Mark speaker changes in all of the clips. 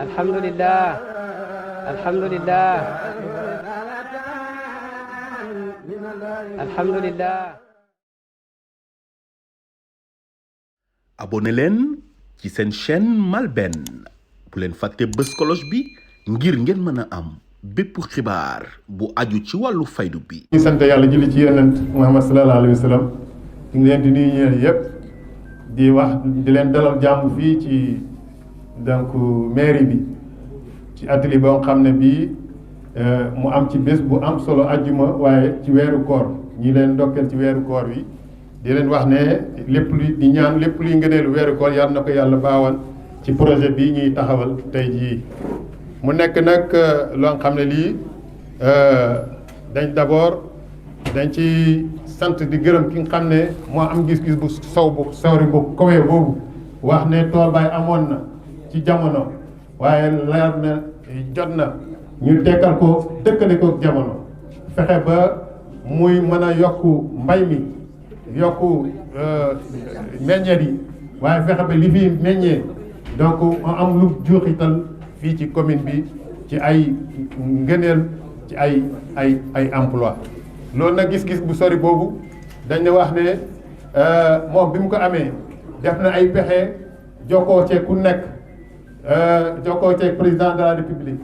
Speaker 1: alhamdulillah alhamdulillah alhamdulillah.
Speaker 2: abonné leen ci seen chaîne MALBN bu leen fàtte bës cloche bi ngir ngeen mën a am bépp xibaar bu aju ci wàllu faydu bi.
Speaker 3: ñu sant yàlla julli ci yonent Muhammad sallallahu alayhi wa sallam ñu ngi leen di nuyu ñeen yëpp di wax di leen dalal jàmm fii ci donc mairie bi ci atelier boo xam ne bii mu am ci bés bu am solo ajjuma waaye ci weeru koor ñi leen ndokkeel ci weeru koor wi di leen wax ne lépp luy di ñaan lépp luy ngëneelu weeru koor yàlla na ko yàlla baawal ci projet bii ñuy taxawal tey jii mu nekk nag loo xam ne lii dañ d'abord dañ ci sant di gërëm ki nga xam ne moo am gis-gis bu sawri bu kowee boobu wax ne tool baay amoon na ci jamono waaye leer na jot na ñu dekkal ko dëkkale ko jamono fexe ba muy mën a yokku mbay mi yokku meññeet yi waaye fexe ba li fi meññee donc am lu juuxital fii ci commune bi ci ay ngëneel ci ay emploi loolu nag gis-gis bu sori boobu dañ ne wax ne moom bi mu ko amee def na ay pexe jokkoo ceeg ku nekk jokkoo ceeg président de la république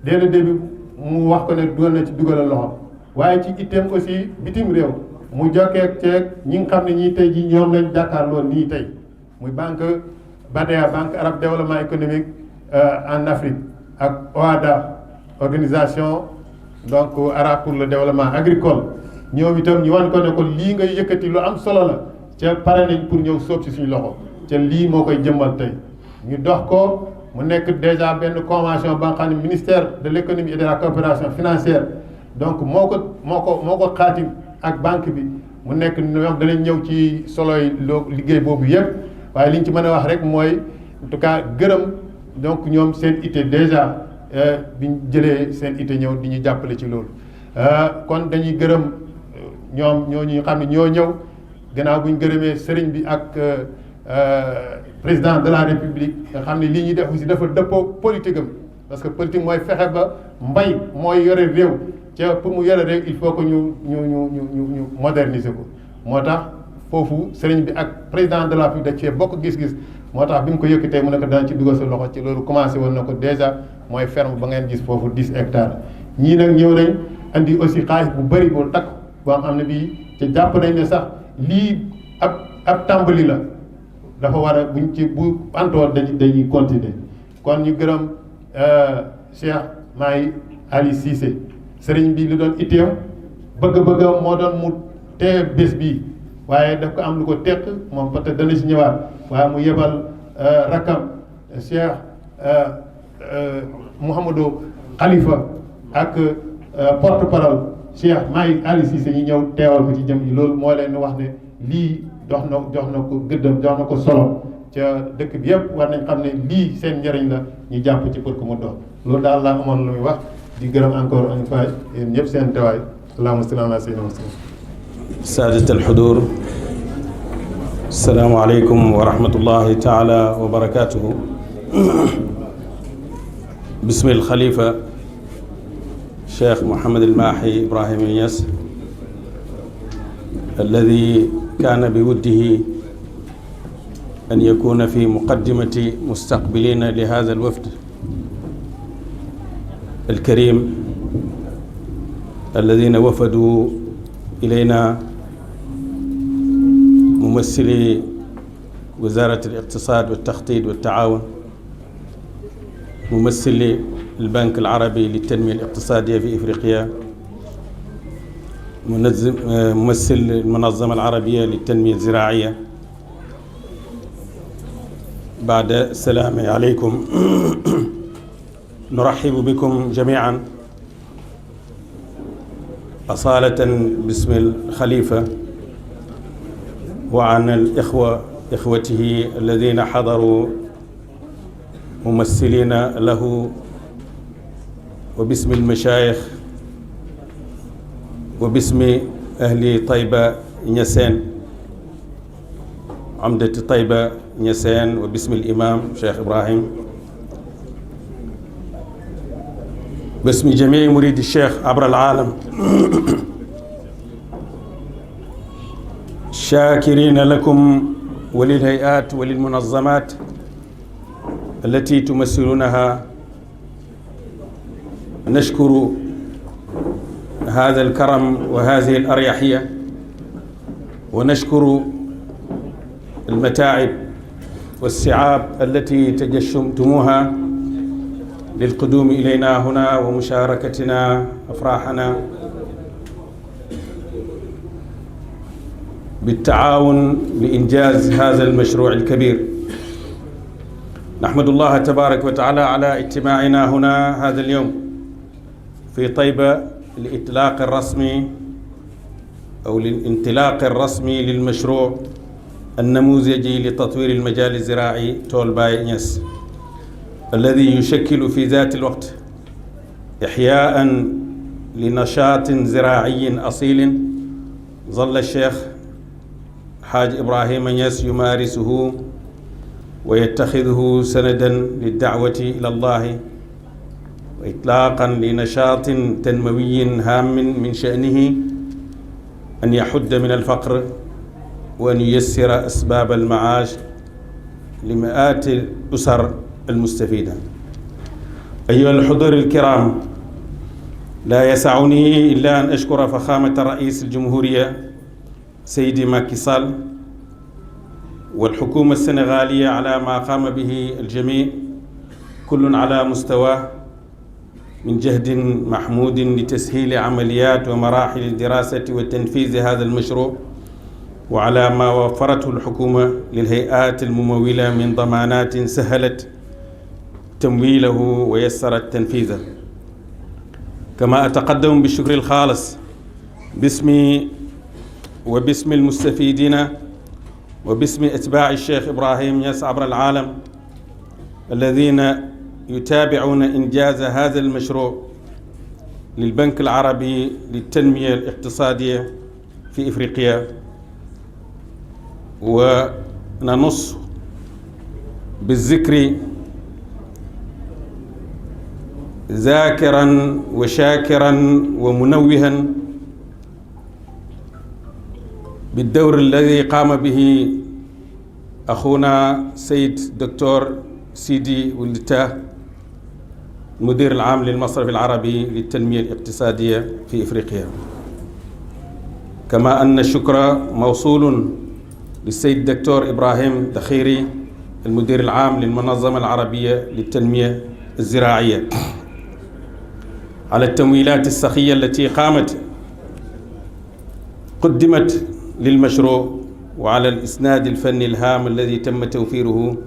Speaker 3: dès le début mu wax ko ne dugal na ci dugalal loxo waaye ci itteem aussi bitim réew mu jokkee ceeg ñi nga xam ne ñii tey ji ñoom lañ jàkkaarloo nii tey muy banque BADEA banque arabe développement économique en Afrique ak OADA organisation donc arabe pour le développement agricole ñoom itam ñu wan ko ne ko lii ngay yëkkati lu am solo la ca pare nañ pour ñëw sóob si suñu loxo ca lii moo koy jëmmal tey ñu dox ko mu nekk déjà benn convention ba nga xam ne ministère de l'économie et de la coopération financière donc moo ko xaatim ak banque bi mu nekk ñoom danañ ñëw ci soloy liggéey boobu yëpp waaye li ñu ci mën a wax rek mooy en tout cas gërëm donc ñoom seen ité déjà bi ñu jëlee seen ité ñëw di ñu jàppale ci loolu kon dañuy gërëm ñoom ñooñu xam ne ñoo ñëw gannaaw bu ñu gërëmee sëriñ bi ak président de la république nga xam ne lii ñuy def aussi dafa dëppoo politique am parce que politique mooy fexe ba mbay mooy yore réew ca pour mu yore réew il faut que ñu moderniser ko moo tax foofu sëriñ bi ak président de la république da cee bokk gis-gis moo tax bi mu ko yëkkatee mu ne ko dana ci dugal sa loxo ci loolu commencé woon na ko déjà mooy ferme ba ngeen gis foofu 10 hectares ñii nag ñëw nañ andi aussi xaalis bu bëri bu takk boo xam ne bii te jàpp nañ ne sax lii ab tàmbali la dafa war a buñ ci bu antoon dañuy continuer kon ñu gërëm Cheikh Mahi Ali Cissé sëriñ bi li doon itteem bëgg-bëggam moo doon mu tee bés bii waaye daf ko am lu ko teq moom peut-être dana si ñëwaat waaye mu yebal rakam Cheikh Mouhamadou Khalifa ak porte-parole Cheikh Mahi Ali Cissé ñu ñëw teewal ko ci jëm ji loolu moo leen wax ne lii jox na ko gëddam jox na ko solo ca dëkk bi yëpp war nañ xam ne lii seen njëriñ la ñu jàpp ci pour que mu dox loolu daal laa amoon lu muy wax di gërëm encore une fois yéen ñëpp seen teewaay allahumma salli ala sayyidina Muhammad.
Speaker 4: سادة الحضور السلام عليكم ورحمة الله تعالى وبركاته. باسم الخليفة الشيخ محمد الماحي إبراهيم إنياس الذي كان بوده أن يكون في مقدمة مستقبلين لهذا الوفد الكريم الذين وفدوا إلينا ممثلي وزارة الاقتصاد والتخطيط والتعاون، ممثلي البنك العربي للتنمية الاقتصادية في إفريقيا، ممثل المنظمة العربية للتنمية الزراعية. بعد السلام عليكم نرحب بكم جميعا أصالة باسم الخليفة وعن إخوته الذين حضروا ممثلين له، وباسم المشايخ وباسم أهل طيبة نياسين عمدة طيبة نيسان وباسم الإمام شيخ إبراهيم، باسم جميع مريد الشيخ عبر العالم، شاكرين لكم وللهيئات وللمنظمات التي تمثلونها. نشكر هذا الكرم وهذه الأريحية، ونشكر المتاعب والصعاب التي تجشمتموها للقدوم إلينا هنا ومشاركتنا أفراحنا بالتعاون لإنجاز هذا المشروع الكبير. نحمد الله تبارك وتعالى على اجتماعنا هنا هذا اليوم في طيبة الإطلاق الرسمي أو للانطلاق الرسمي للمشروع النموذجي لتطوير المجال الزراعي تول باي نياس، الذي يشكل في ذات الوقت إحياء لنشاط زراعي أصيل ظل الشيخ حاج إبراهيم نياس يمارسه ويتخذه سندا للدعوة إلى الله، وإطلاقا لنشاط تنموي هام من شأنه أن يحد من الفقر وأن ييسر أسباب المعاش لمئات الأسر المستفيدة. أيها الحضور الكرام، لا يسعني إلا أن أشكر فخامة رئيس الجمهورية سيدي ماكي سال والحكومة السنغالية على ما قام به الجميع كل على مستواه من جهد محمود لتسهيل عمليات ومراحل الدراسة وتنفيذ هذا المشروع، وعلى ما وفرته الحكومة للهيئات الممولة من ضمانات سهلت تمويله ويسرت تنفيذه. كما أتقدم بالشكر الخالص باسمي وباسم المستفيدين وباسم أتباع الشيخ إبراهيم نياس عبر العالم الذين يتابعون إنجاز هذا المشروع للبنك العربي للتنمية الاقتصادية في إفريقيا. وننص بالذكر ذاكرا وشاكرا ومنوها بالدور الذي قام به أخونا سيد دكتور سيدي ولتاه المدير العام للمصرف العربي للتنمية الاقتصادية في إفريقيا. كما أن الشكر موصول للسيد دكتور إبراهيم دخيري المدير العام للمنظمة العربية للتنمية الزراعية على التمويلات السخية التي قدمت للمشروع، وعلى الإسناد الفني الهام الذي تم توفيره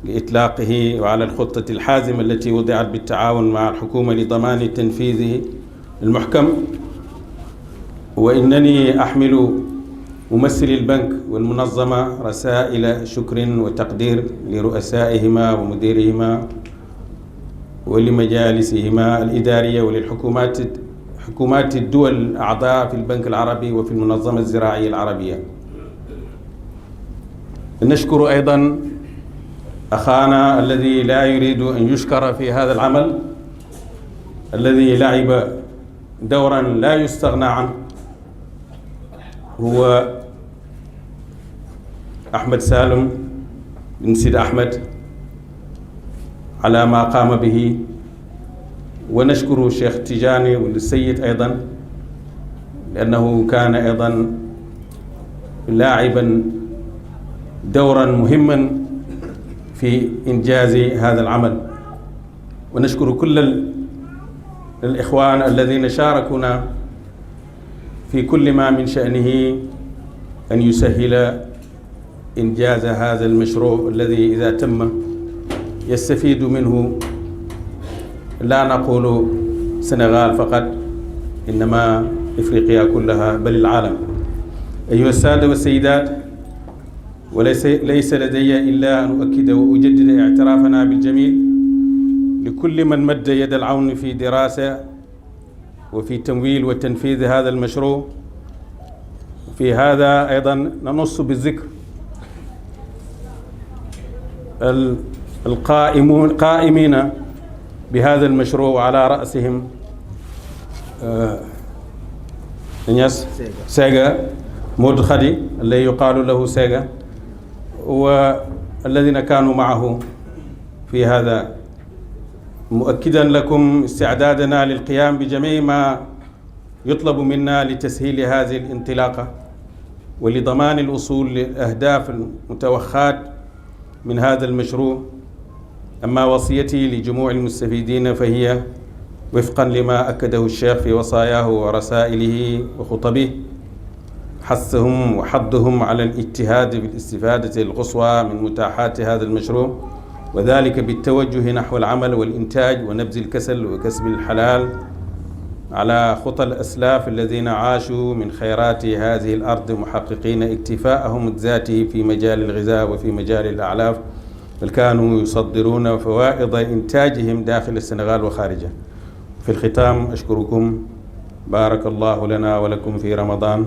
Speaker 4: لإطلاقه، وعلى الخطة الحازمة التي وضعت بالتعاون مع الحكومة لضمان تنفيذه المحكم. وإنني أحمل ممثلي البنك والمنظمة رسائل شكر وتقدير لرؤسائهما ومديرهما ولمجالسهما الإدارية حكومات الدول الأعضاء في البنك العربي وفي المنظمة الزراعية العربية. نشكر أيضا أخانا الذي لا يريد أن يشكر في هذا العمل، الذي لعب دورا لا يستغنى عنه، هو أحمد سالم بن سيد أحمد على ما قام به. ونشكر الشيخ تيجاني والسيد أيضا لأنه كان أيضا لاعبا دورا مهما في إنجاز هذا العمل. ونشكر كل الإخوان الذين شاركونا في كل ما من شأنه أن يسهل إنجاز هذا المشروع الذي إذا تم يستفيد منه لا نقول السنغال فقط، إنما إفريقيا كلها بل العالم. أيها السادة والسيدات، وليس لدي إلا أن أؤكد وأجدد اعترافنا بالجميل لكل من مد يد العون في دراسة وفي تمويل وتنفيذ هذا المشروع. في هذا أيضا ننص بالذكر القائمين بهذا المشروع وعلى رأسهم نياس سيغا مود خدي الذي يقال له سيغا والذين كانوا معه في هذا، مؤكدا لكم استعدادنا للقيام بجميع ما يطلب منا لتسهيل هذه الانطلاقة ولضمان الوصول للأهداف المتوخاة من هذا المشروع. أما وصيتي لجموع المستفيدين فهي وفقا لما أكده الشيخ في وصاياه ورسائله وخطبه، حثهم وحضهم على الاجتهاد بالاستفادة القصوى من متاحات هذا المشروع، وذلك بالتوجه نحو العمل والإنتاج ونبذ الكسل وكسب الحلال على خطى الأسلاف الذين عاشوا من خيرات هذه الأرض محققين اكتفاءهم الذاتي في مجال الغذاء وفي مجال الأعلاف، بل كانوا يصدرون فوائد إنتاجهم داخل السنغال وخارجه. في الختام أشكركم، بارك الله لنا ولكم في رمضان،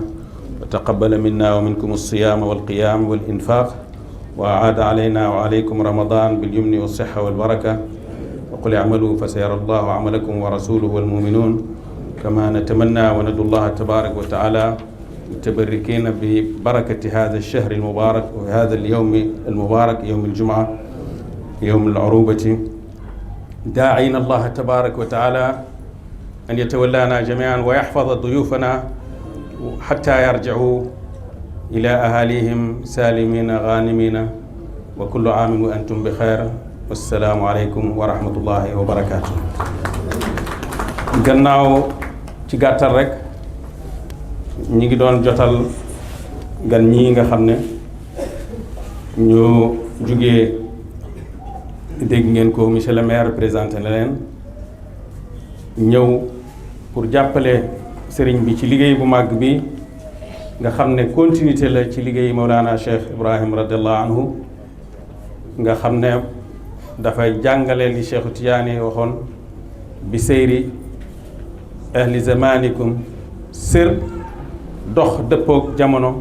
Speaker 4: وتقبل منا ومنكم الصيام والقيام والإنفاق، وأعاد علينا وعليكم رمضان باليمن والصحة والبركة. وقل اعملوا فسيرى الله عملكم ورسوله والمؤمنون، كما نتمنى وندعو الله تبارك وتعالى متبركين ببركة هذا الشهر المبارك وهذا اليوم المبارك يوم الجمعة يوم العروبة، داعين الله تبارك وتعالى أن يتولانا جميعا ويحفظ ضيوفنا حتى يرجعوا إلى أهاليهم سالمين غانمين، وكل عام وأنتم بخير، والسلام عليكم ورحمة الله وبركاته. gannaaw ci gàttal rek ñi ngi doon jotal gan ñii nga xam ne ñu jugee, dégg ngeen ko monsieur le maire présenté na leen, ñëw pour jàppale sëriñ bi ci liggéey bu màgg bi nga xam ne continuité la ci liggéey Mawlana Cheikh Ibrahim radiallahu anhu, nga xam ne dafay jàngale li Cheikh Tidiane waxoon bi seyri ahli zamanikum sër dox dëppoog jamono.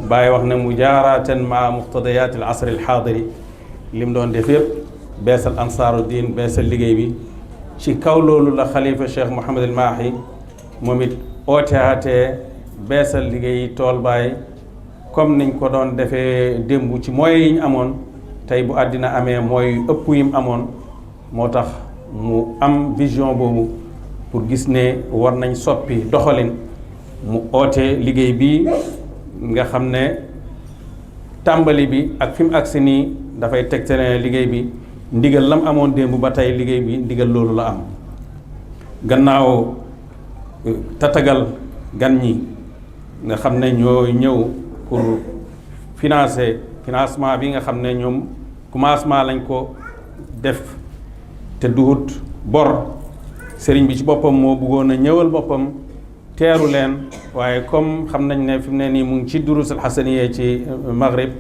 Speaker 4: Baay wax ne mujaaratan maa muqtadayaat al asr al xaadiri, lim doon def yëpp beesal ansaaru diin, beesal liggéey bi. ci kaw loolu la xalifa Cheikh Mouhamed El Mahi moom it ooteatee beesal liggéey tool Baay comme niñ ko doon defee démb ci moyens yi ñu amoon, tey bu àddina amee mooy ëpp yim amoon. moo tax mu am vision boobu pour gis ne war nañ soppi doxalin, mu oote liggéey bi nga xam ne tàmbali bi ak fi mu agsi nii dafay tegte ne liggéey bi ndigal lam amoon démb ba tey liggéey bi ndigal loolu la am. gannaaw tatagal gan ñi nga xam ne ñoo ñëw pour financement bi nga xam ne ñoom commencement lañ ko def te duhut bor, sëriñ bi ci boppam moo bëggoon a ñëwal boppam teeru leen, waaye comme xam nañ ne fi mu ne nii mu ngi ci durus al xasaniyee ci Maghrib,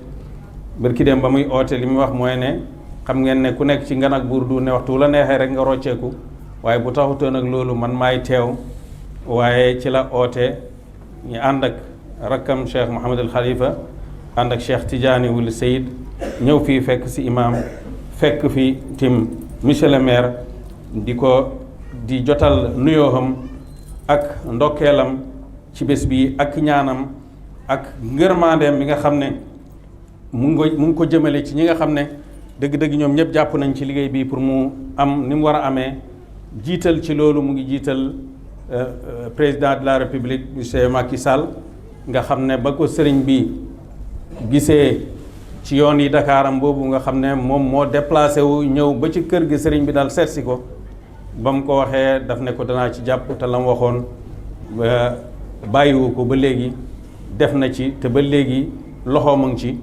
Speaker 4: bërki dem ba muy oote li muy wax mooy ne xam ngeen ne ku nekk ci ngan ak buur du ne waxtu la neexee rek nga rocceeku, waaye bu taxutoon ak loolu man maay teew. waaye ci la oote ñu ànd ak rakkam Cheikh Mouhamed El Khalifa, ànd ak Cheikh Tidiane Wul Seyid, ñëw fii fekk si imam, fekk fi tim monsieur le maire, di jotal nuyooxam ak ndokkeelam ci bés bi ak ñaanam ak ngërmandeem bi nga xam ne mu ngi ko jëmale ci ñi nga xam ne dëgg-dëgg ñoom ñëpp jàpp nañ ci liggéey bi pour mu am ni mu war a amee. jiital ci loolu mu ngi jiital président de la république monsieur Macky Sall, nga xam ne ba ko sëriñ bi gisee ci yoon yi Dakaaram boobu nga xam ne moom moo déplacé wu ñëw ba ci kër gi sëriñ bi daal seetsi ko, ba mu ko waxee daf ne ko danaa ci jàpp, te la mu waxoon bàyyiwu ko ba léegi, def na ci te ba léegi loxo mu ngi ci,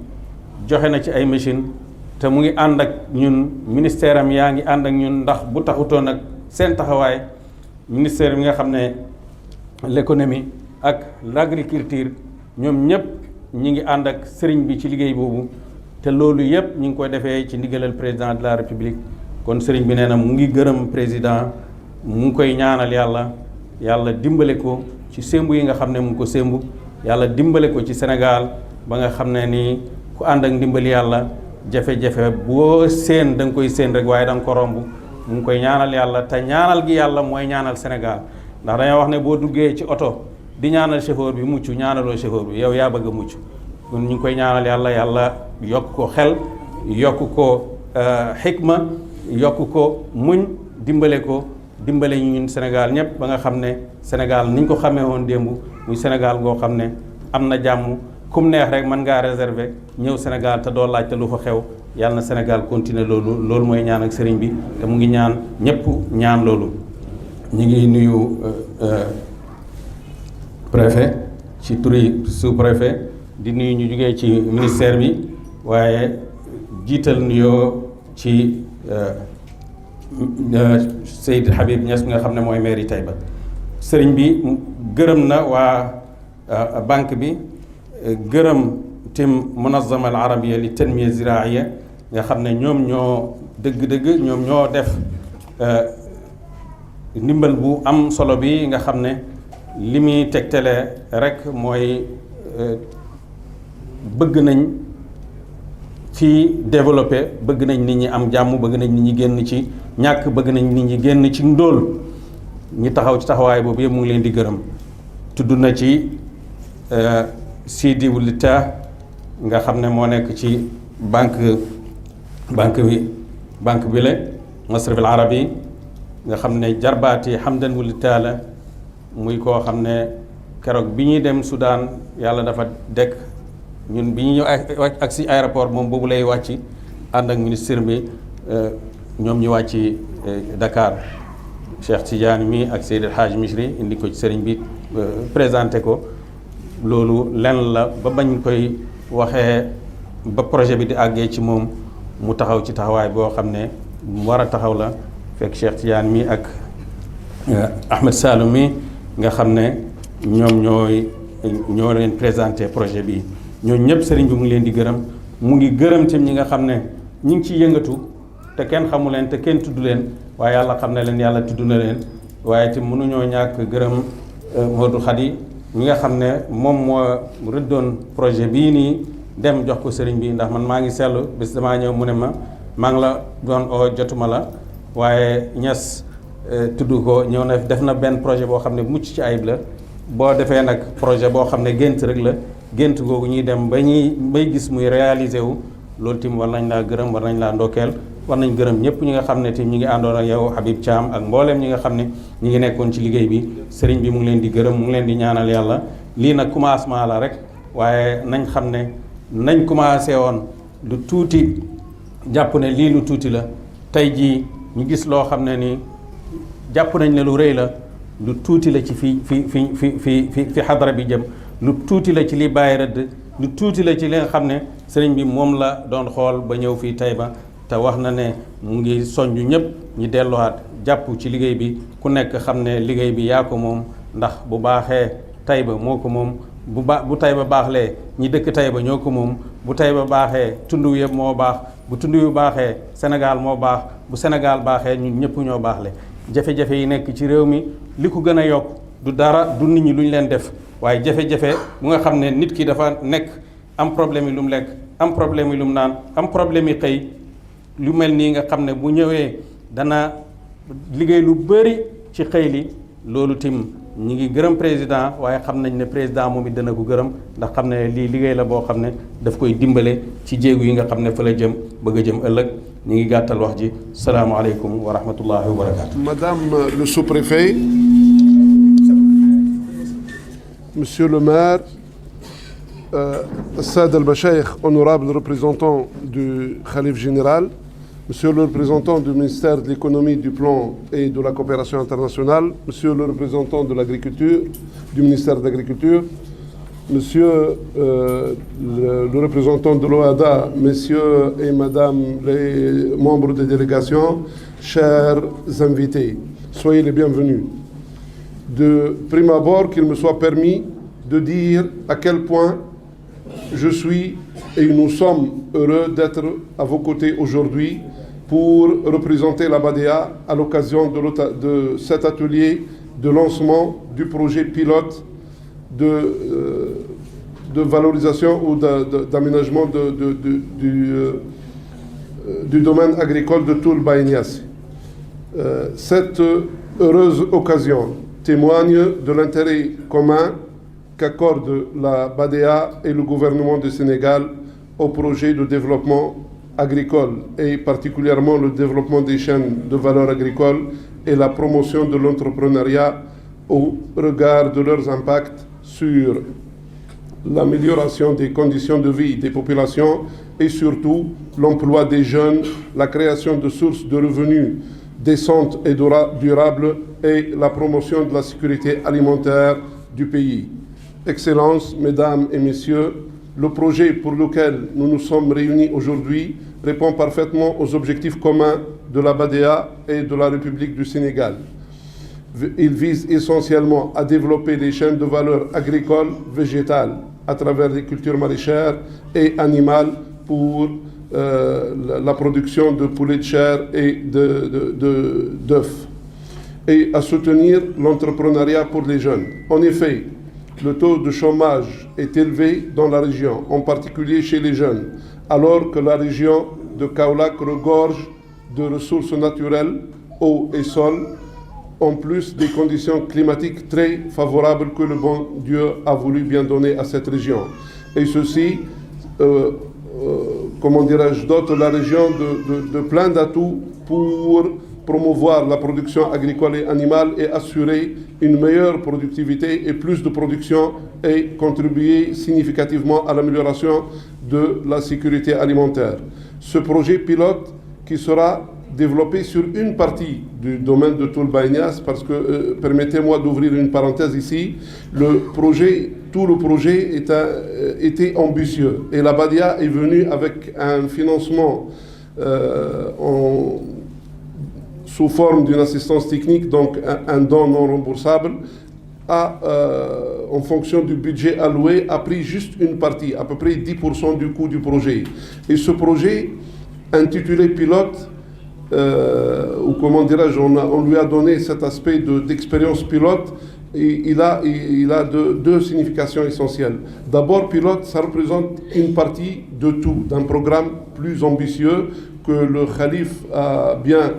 Speaker 4: joxe na ci ay machine te mu ngi ànd ak ñun, ministère am yaa ngi ànd ak ñun, ndax bu taxutoon ak seen taxawaay ministère bi nga xam ne l'économie ak l'agriculture ñoom ñëpp ñi ngi ànd ak sëriñ bi ci liggéey boobu, te loolu yëpp ñi ngi koy defee ci ndigalal président de la république. kon sëriñ bi nee na mu ngi gërëm président, mu ngi koy ñaanal yàlla dimbale ko ci sémbu yi nga xam ne mu ngi ko sémbu, yàlla dimbale ko ci Sénégal ba nga xam ne nii ku ànd ak ndimbali yàlla jafe-jafe boo séen da nga koy séen rek waaye da nga ko romb mu ngi koy ñaanal yàlla te ñaanal gi yàlla mooy ñaanal Sénégal ndax dañoo wax ne boo duggee ci oto di ñaanal chauffeur bi mucc ñaanaloo chauffeur bi yow yaa bëgg a mucc kon ñu ngi koy ñaanal yàlla yokk ko xel yokk ko xikma yokk ko muñ dimbale ñu ñun Sénégal ñëpp ba nga xam ne Sénégal niñ ko xamee woon démb muy Sénégal ngoo xam ne am na jàmm kum neex rek mën ngaa réserver ñëw Sénégal te doo laaj te lu fa xew yàlla na Sénégal continuer loolu mooy ñaan ak sëriñ bi te mu ngi ñaan ñëpp ñaan loolu. ñu ngi nuyu préfet ci turi sous-préfet di nuyu ñu jógee ci ministère bi waaye jiital nuyoo ci Seyd Habib Niass nga xam ne mooy maire Taïba sëriñ bi gërëm na waa banque bi gërëm tim munazama al arabia li tanmiya ziraia nga xam ne ñoom ñoo dëgg-dëgg ñoom ñoo def ndimbal bu am solo bi nga xam ne li muy tegtale rek mooy bëgg nañ ci développé bëgg nañ nit ñi am jàmm bëgg nañ nit ñi génn ci ñàkk bëgg nañ nit ñi génn ci ndóol ñi taxaw ci taxawaay boobu yëpp mu ngi leen di gërëm tudd na ci Sidi Wulita nga xam ne moo nekk ci banque bi la Masraf al Arabi nga xam ne jarbaati Hamdan Wulita la muy koo xam ne keroog bi ñuy dem Soudan yàlla dafa dekk ñun bi ñu ñëw ak si aéroport moom boobu lay wàcc ànd ak ministre bi ñoom ñu wàcc Dakar Cheikh Tidiane mi ak Seydi El Hadj Misri indi ko ci sëriñ bi présenté ko loolu lenn la ba bañ koy waxee ba projet bi di àggee ci moom mu taxaw ci taxawaay boo xam ne mu war a taxaw la fekk Cheikh Tidiane mi ak Ahmed Saloum mi nga xam ne ñoom ñoo leen présenté projet bi ñooñu ñëpp sëriñ bi mu ngi leen di gërëm mu ngi gërëm tim ñi nga xam ne ñi ngi ciy yëngatu te kenn xamu leen te kenn tudd leen waaye yàlla xam ne leen yàlla tudd na leen waaye tim mënuñoo ñàkk gërëm Modou Khady ñi nga xam ne moom moo rëddoon projet bii nii dem jox ko sëriñ bi ndax man maa ngi seetlu bis damaa ñëw mu ne maa ngi la doon oo jotuma la waaye Niass tudd ko ñëw na def na benn projet boo xam ne mucc ci ayib la boo defee nag projet boo xam ne gént rek la gént googu ñuy dem bay gis muy réalisé wu loolu tim war nañ laa gërëm war nañ laa ndokkeel war nañ gërëm ñëpp ñi nga xam ne tim ñi ngi àndoon ak yow Habib Thiam ak mbooleem ñi nga xam ne ñi ngi nekkoon ci liggéey bi sëriñ bi mu ngi leen di gërëm mu ngi leen di ñaanal yàlla lii nag commencement la rek waaye nañ xam ne nañ commencé woon lu tuuti jàpp ne lii lu tuuti la tey jii ñu gis loo xam ne ni jàpp nañ ne lu rëy la lu tuuti la ci fi xadara bi jëm lu tuuti la ci li bàyyi rëdd lu tuuti la ci li nga xam ne sëriñ bi moom la doon xool ba ñëw fii Taïba te wax na ne mu ngi soñju ñëpp ñi delluwaat jàpp ci liggéey bi ku nekk xam ne liggéey bi yaa ko moom ndax bu baaxee Taïba moo ko moom bu Taïba baaxlee ñi dëkk Taïba ñoo ko moom bu Taïba baaxee tund yëpp moo baax bu tund yu baaxee Sénégal moo baax bu Sénégal baaxee ñun ñëpp ñoo baaxle jafe-jafe yi nekk ci réew mi li ko gën a yokk du dara du nit ñi lu ñu leen def waaye jafe-jafe bu nga xam ne nit ki dafa nekk am problème yi lu mu lekk am problème yi lu mu naan am problème yi xëy lu mel nii nga xam ne bu ñëwee dana liggéey lu bëri ci xëy li loolu tim ñi ngi gërëm président waaye xam nañ ne président moom it dana ko gërëm ndax xam ne lii liggéey la boo xam ne daf koy dimbale ci jéegu yi nga xam ne fa la jëm bëgg a jëm ëllëg ñi ngi gàttal wax ji salaamaaleykum wa rahmatullahi wa barakatu.
Speaker 5: Madame le sous-préfet, Monsieur le maire, Saad al-Bachaïch, honorable représentant du Khalif général, Monsieur le représentant du ministère de l'économie, du plan et de la coopération internationale, Monsieur le représentant de l'agriculture, du ministère de l'agriculture, Monsieur le représentant de l'OADA, Messieurs et Madame les membres des délégations, chers invités, soyez les bienvenus. De prime abord, qu'il me soit permis de dire à quel point je suis et nous sommes heureux d'être à vos côtés aujourd'hui pour représenter la BADEA à l'occasion de cet atelier de lancement du projet pilote de valorisation ou d'aménagement du domaine agricole de Toul-Baye Niasse. Cette heureuse occasion témoigne de l'intérêt commun qu'accorde la BADEA et le gouvernement du Sénégal au projet de développement agricole et particulièrement le développement des chaînes de valeur agricole et la promotion de l'entrepreneuriat au regard de leurs impacts sur l'amélioration des conditions de vie des populations et surtout l'emploi des jeunes, la création de sources de revenus décentes et durables et la promotion de la sécurité alimentaire du pays. Excellences, Mesdames et Messieurs, le projet pour lequel nous nous sommes réunis aujourd'hui répond parfaitement aux objectifs communs de la BADEA et de la République du Sénégal. Il vise essentiellement à développer les chaînes de valeur agricole, végétale, à travers les cultures maraîchères et animales pour la production de poulets de chair et d'œufs, et à soutenir l'entrepreneuriat pour les jeunes. En effet, le taux de chômage est élevé dans la région, en particulier chez les jeunes, alors que la région de Kaolack regorge de ressources naturelles, eau et sol, en plus des conditions climatiques très favorables que le bon Dieu a voulu bien donner à cette région. Et ceci, dote la région de plein d'atouts pour promouvoir la production agricole et animale et assurer une meilleure productivité et plus de production et contribuer significativement à l'amélioration de la sécurité alimentaire. Ce projet pilote qui sera développé sur une partie du domaine de Toul-Baye Niasse, parce que, permettez-moi d'ouvrir une parenthèse ici, tout le projet était ambitieux et la BADEA est venue avec un financement sous forme d'une assistance technique, donc un don non remboursable, en fonction du budget alloué, a pris juste une partie, à peu près 10% du coût du projet. Et ce projet, intitulé pilote, ou comment dirais-je, on lui a donné cet aspect d'expérience pilote, et il a deux significations essentielles. D'abord, pilote, ça représente une partie de tout, d'un programme plus ambitieux que le Khalif a bien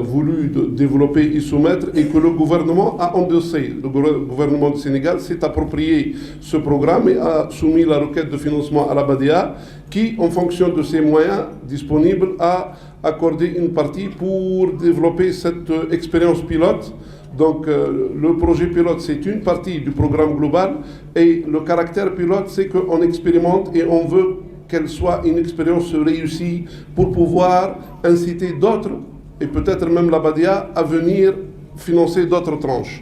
Speaker 5: voulu développer et soumettre et que le gouvernement a endossé. Le gouvernement du Sénégal s'est approprié ce programme et a soumis la requête de financement à la BADEA qui, en fonction de ses moyens disponibles, a accordé une partie pour développer cette expérience pilote. Donc le projet pilote, c'est une partie du programme global et le caractère pilote, c'est qu'on expérimente et on veut qu'elle soit une expérience réussie pour pouvoir inciter d'autres, et peut-être même la BADEA, à venir financer d'autres tranches.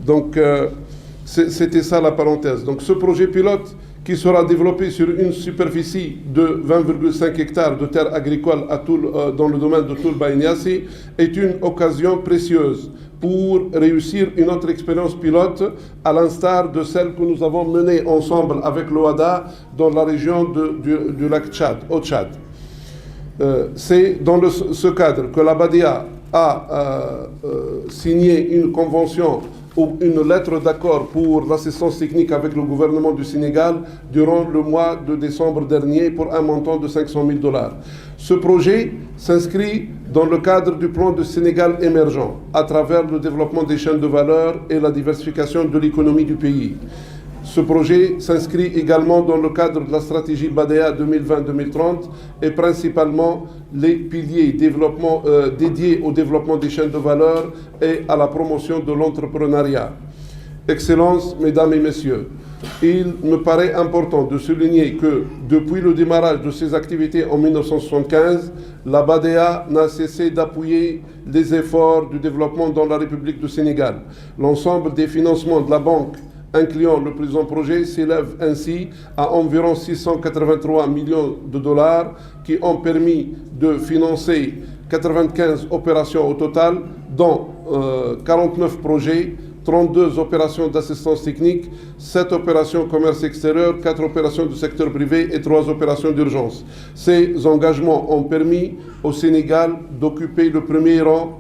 Speaker 5: Donc c'était ça la parenthèse. Donc ce projet pilote qui sera développé sur une superficie de 20,5 hectares de terres agricoles dans le domaine de Toul-Baye Niasse est une occasion précieuse pour réussir une autre expérience pilote à l'instar de celle que nous avons menée ensemble avec l'OADA dans la région du lac Tchad, au Tchad. C'est dans ce cadre que la BADEA a signé une convention ou une lettre d'accord pour l'assistance technique avec le gouvernement du Sénégal durant le mois de décembre dernier pour un montant de $500 000. Ce projet s'inscrit dans le cadre du plan de Sénégal émergent à travers le développement des chaînes de valeur et la diversification de l'économie du pays. Ce projet s'inscrit également dans le cadre de la stratégie BADEA 2020-2030 et principalement les piliers dédiés au développement des chaînes de valeur et à la promotion de l'entrepreneuriat. Excellences, Mesdames et Messieurs, il me paraît important de souligner que depuis le démarrage de ces activités en 1975, la BADEA n'a cessé d'appuyer les efforts du développement dans la République du Sénégal. L'ensemble des financements de la banque incluant le présent projet s'élève ainsi à environ $683 millions qui ont permis de financer 95 opérations au total, dont 49 projets, 32 opérations d'assistance technique, 7 opérations commerce extérieur, 4 opérations du secteur privé et 3 opérations d'urgence. Ces engagements ont permis au Sénégal d'occuper le premier rang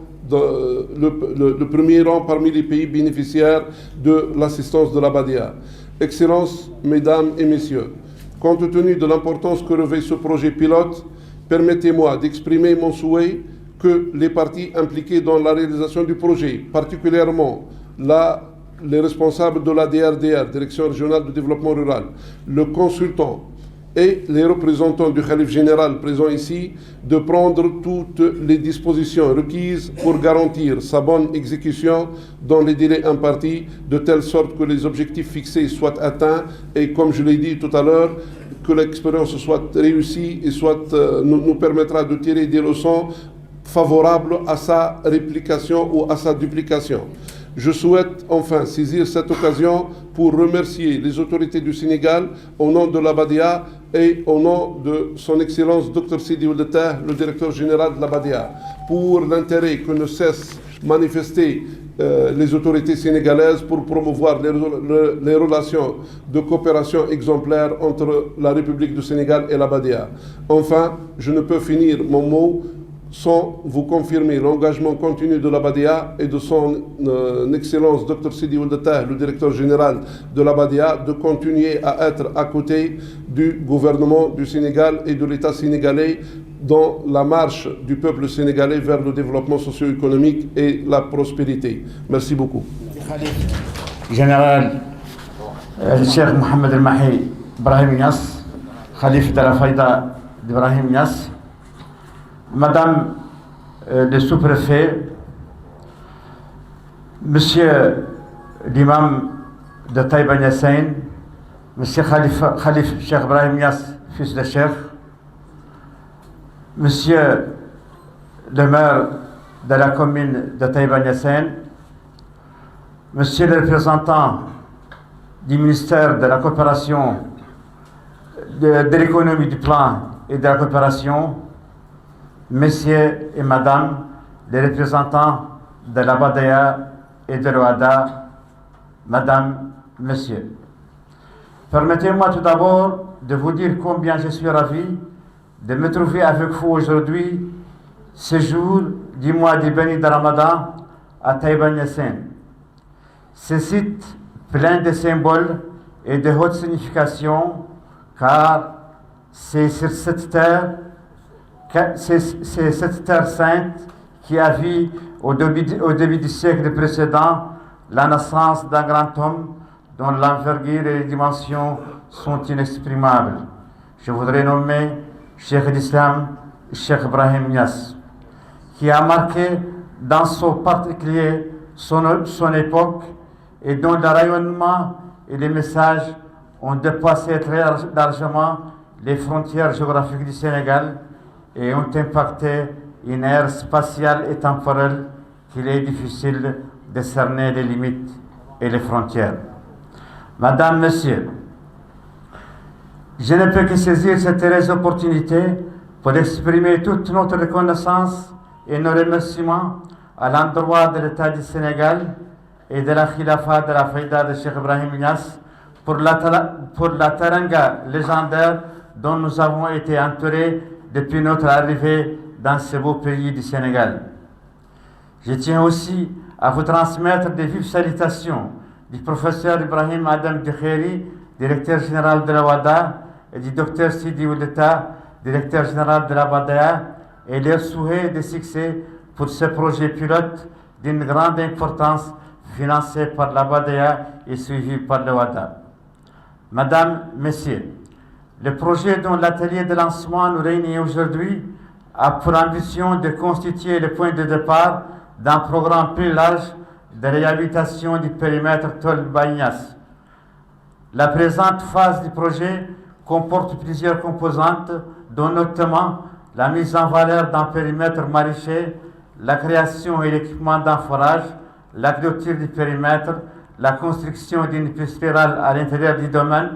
Speaker 5: parmi les pays bénéficiaires de l'assistance de la BADEA. Excellences, Mesdames et Messieurs, compte tenu de l'importance que revêt ce projet pilote, permettez-moi d'exprimer mon souhait que les parties impliquées dans la réalisation du projet, particulièrement les responsables de la DRDR, Direction régionale de développement rural, le consultant et les représentants du Khalife général présents ici, de prendre toutes les dispositions requises pour garantir sa bonne exécution dans les délais impartis, de telle sorte que les objectifs fixés soient atteints et, comme je l'ai dit tout à l'heure, que l'expérience soit réussie et nous permettra de tirer des leçons favorables à sa réplication ou à sa duplication. Je souhaite enfin saisir cette occasion pour remercier les autorités du Sénégal au nom de l'Abadia et au nom de son Excellence Dr Sidi Ould Tah, le directeur général de l'Abadia, pour l'intérêt que ne cessent manifester les autorités sénégalaises pour promouvoir les relations de coopération exemplaires entre la République du Sénégal et l'Abadia. Enfin, je ne peux finir mon mot sans vous confirmer l'engagement continu de l'Abadia et de son Excellence Dr Sidi Ould Tah, le directeur général de l'Abadia, de continuer à être à côté du gouvernement du Sénégal et de l'État sénégalais dans la marche du peuple sénégalais vers le développement socio-économique et la prospérité. Merci beaucoup.
Speaker 6: Général Cheikh Mohamed El Mahi Ibrahim Niass, Khalif de la Faïda d'Ibrahim Niass, Madame le sous-préfet, Monsieur l'imam de Taïba Niassène, Monsieur Khalif Cheikh Ibrahim Niass, fils de Cheikh, Monsieur le maire de la commune de Taïba Niassène, Monsieur le représentant du ministère de la coopération, de l'économie du plan et de la coopération, Messieurs et Madame les représentants de l'Abadia et de l'OADA, Madame, Monsieur. Permettez-moi tout d'abord de vous dire combien je suis ravi de me trouver avec vous aujourd'hui, ce jour du mois du béni de Ramadan à Taïba Niassène. Ce site plein de symboles et de haute signification, car c'est sur cette terre, c'est cette terre sainte qui a vu au début du siècle précédent la naissance d'un grand homme dont l'envergure et les dimensions sont inexprimables. Je voudrais nommer Cheikh l'Islam, Cheikh Ibrahim Niass, qui a marqué dans son particulier son époque et dont le rayonnement et les messages ont dépassé très largement les frontières géographiques du Sénégal et ont impacté une ère spatiale et temporelle qu'il est difficile de cerner les limites et les frontières. Madame, Monsieur, je ne peux que saisir cette heureuse opportunité pour exprimer toute notre reconnaissance et nos remerciements à l'endroit de l'État du Sénégal et de la Khilafa de la Faïda de Cheikh Ibrahim Niass pour la taranga légendaire dont nous avons été entourés depuis notre arrivée dans ce beau pays du Sénégal. Je tiens aussi à vous transmettre des vives salutations du professeur Ibrahim Adam Dukhairi, directeur général de la WADA, et du docteur Sidi Ould Tah, directeur général de la Badia, et leurs souhaits de succès pour ce projet pilote d'une grande importance financé par la Badia et suivi par la WADA. Madame, Messieurs, le projet dont l'atelier de lancement nous réunit aujourd'hui a pour ambition de constituer le point de départ d'un programme plus large de réhabilitation du périmètre Taïba Niass. La présente phase du projet comporte plusieurs composantes, dont notamment la mise en valeur d'un périmètre maraîcher, la création et l'équipement d'un forage, la clôture du périmètre, la construction d'une piste spirale à l'intérieur du domaine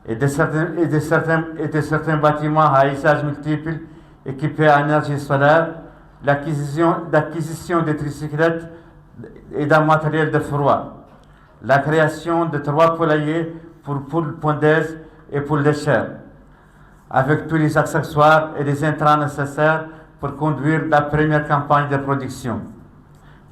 Speaker 6: et de certains bâtiments à usage multiple équipés à énergie solaire, l'acquisition de tricyclettes et d'un matériel de froid, la création de 3 poulaillers pour poules pondeuses et poules laitières, avec tous les accessoires et les intrants nécessaires pour conduire la première campagne de production.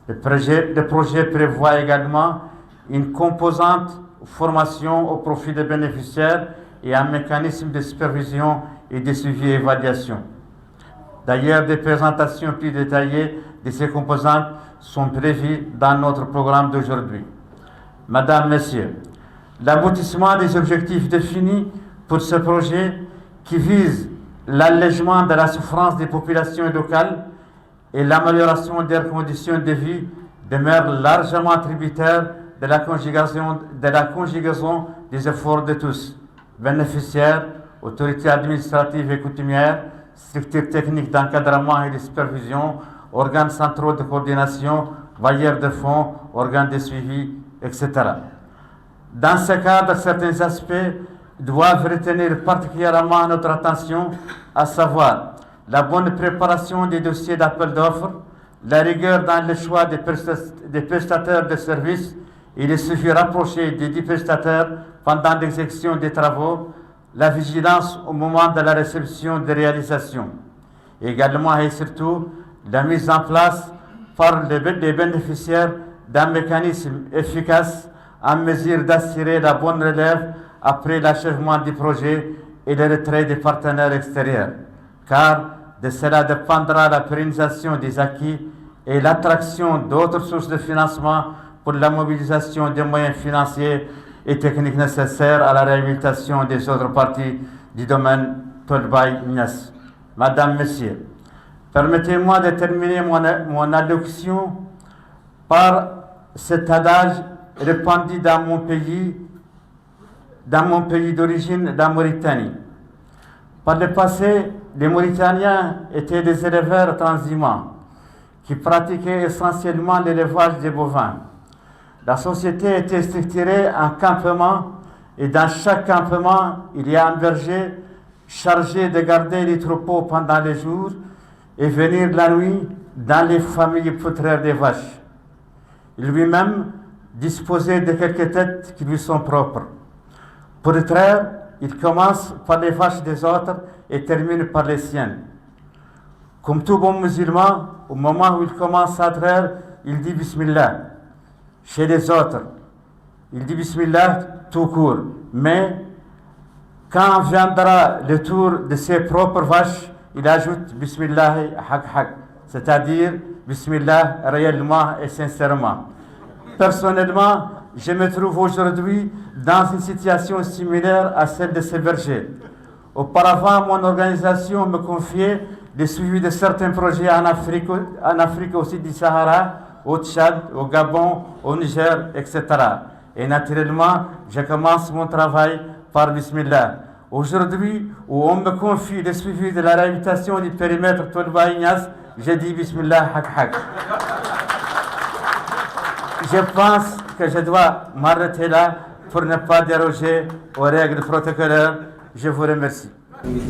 Speaker 6: Le projet prévoit également une composante formation au profit des bénéficiaires et un mécanisme de supervision et de suivi et évaluation. D'ailleurs, des présentations plus détaillées de ces composantes sont prévues dans notre programme d'aujourd'hui. Madame, Messieurs, l'aboutissement des objectifs définis pour ce projet qui vise l'allègement de la souffrance des populations locales et l'amélioration des conditions de vie demeure largement tributaire de la conjugaison des efforts de tous, bénéficiaires, autorités administratives et coutumières, structures techniques d'encadrement et de supervision, organes centraux de coordination, bailleurs de fonds, organes de suivi, etc. Dans ce cadre, certains aspects doivent retenir particulièrement notre attention, à savoir la bonne préparation des dossiers d'appel d'offres, la rigueur dans le choix des prestataires de services et le suivi rapproché des 10 prestataires pendant l'exécution des travaux, la vigilance au moment de la réception des réalisations. Également et surtout, la mise en place par les bénéficiaires d'un mécanisme efficace en mesure d'assurer la bonne relève après l'achèvement du projet et le retrait des partenaires extérieurs, car de cela dépendra la pérennisation des acquis et l'attraction d'autres sources de financement pour la mobilisation des moyens financiers et techniques nécessaires à la réhabilitation des autres parties du domaine Tolbaï-Niass. Madame, Messieurs, permettez-moi de terminer mon allocution par cet adage répandu dans mon pays d'origine, la Mauritanie. Par le passé, les Mauritaniens étaient des éleveurs transhumants qui pratiquaient essentiellement l'élevage des bovins. La société était structurée en campements et dans chaque campement, il y a un berger chargé de garder les troupeaux pendant les jours et venir la nuit dans les familles poutrères des vaches. Lui-même disposait de quelques têtes qui lui sont propres. Pour le traire, il commence par les vaches des autres et termine par les siennes. Comme tout bon musulman, au moment où il commence à traire, il dit Bismillah. Chez les autres, il dit Bismillah tout court. Mais quand viendra le tour de ses propres vaches, il ajoute Bismillah haq haq, c'est-à-dire Bismillah réellement et sincèrement. Personnellement, je me trouve aujourd'hui dans une situation similaire à celle de ces bergers. Auparavant, mon organisation me confiait le suivi de certains projets en Afrique au sud du Sahara, au Tchad, au Gabon, au Niger, etc. Et naturellement, je commence mon travail par Bismillah. Aujourd'hui, où on me confie le suivi de la réhabilitation du périmètre Tolbaï-Niass, je dis Bismillah haq haq. Je pense que je dois m'arrêter là pour ne pas déroger aux règles protocolaires. Je vous remercie.